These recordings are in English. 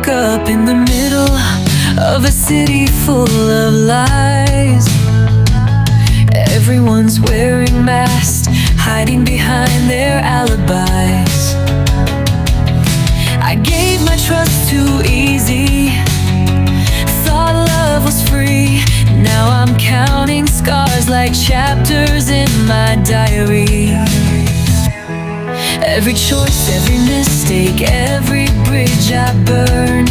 woke up in the middle of a city full of lies. Everyone's wearing masks, hiding behind their alibis. I gave my trust too easy, thought love was free. Now I'm counting scars like chapters in my diary. Every choice, every mistake, every bridge I burned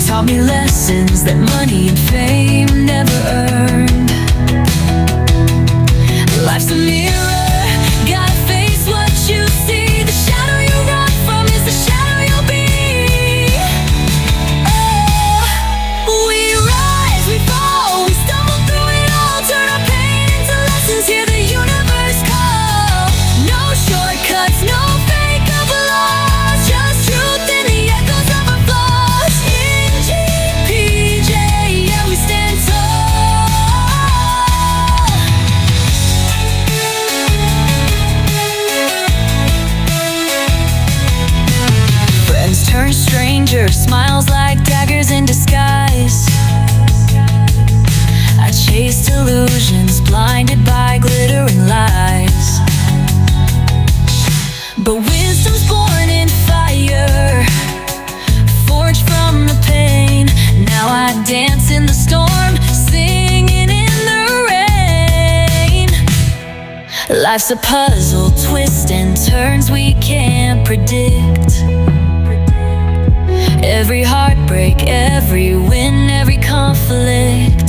taught me lessons that money and fame never earned. Life's a mirror, gotta face what you see. The shadow you run from is the shadow you'll be. Oh, we rise, we fall, we stumble through it all. Turn our pain into lessons, hear the universe call. No shortcuts, no fake applause, just truth in the echoes of our flaws. In GPJ, yeah, we stand tall. Friends turn strangers, smiles like daggers in disguise. I chased illusions, blinded by glittering lies. But wisdom's born in fire, forged from the pain. Now I dance in the storm, singing in the rain. Life's a puzzle, twists and turns we can't predict. Every heartbreak, every win, every conflict.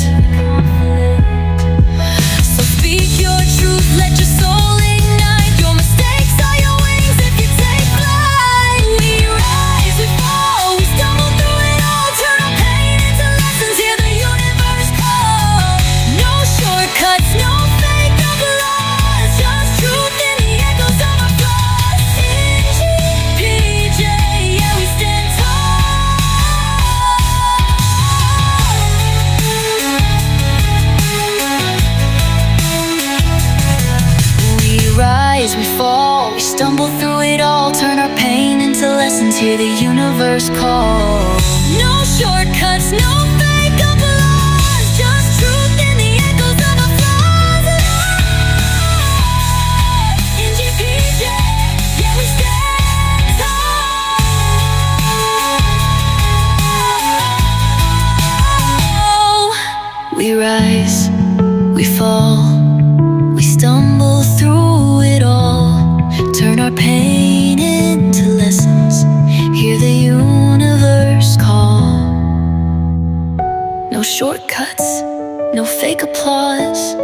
So speak your truth, let your soul ignite. Your mistakes are your wings if you take flight. We rise, we fall, we stumble through it all. Turn our pain into lessons, hear the universe call. No shortcuts, no fake applause, just truth in the echoes of our flaws. In GPJ, yeah, we stand tall. We rise, we fall, we stumble through it all. Turn our pain into lessons, hear the universe call. No shortcuts, no fake applause, just truth in the echoes of our flaws. In GPJ, yeah, we stand tall. We rise, we fall, we stumble through it all. Turn our pain into lessons, hear the universe call. No shortcuts, no fake applause,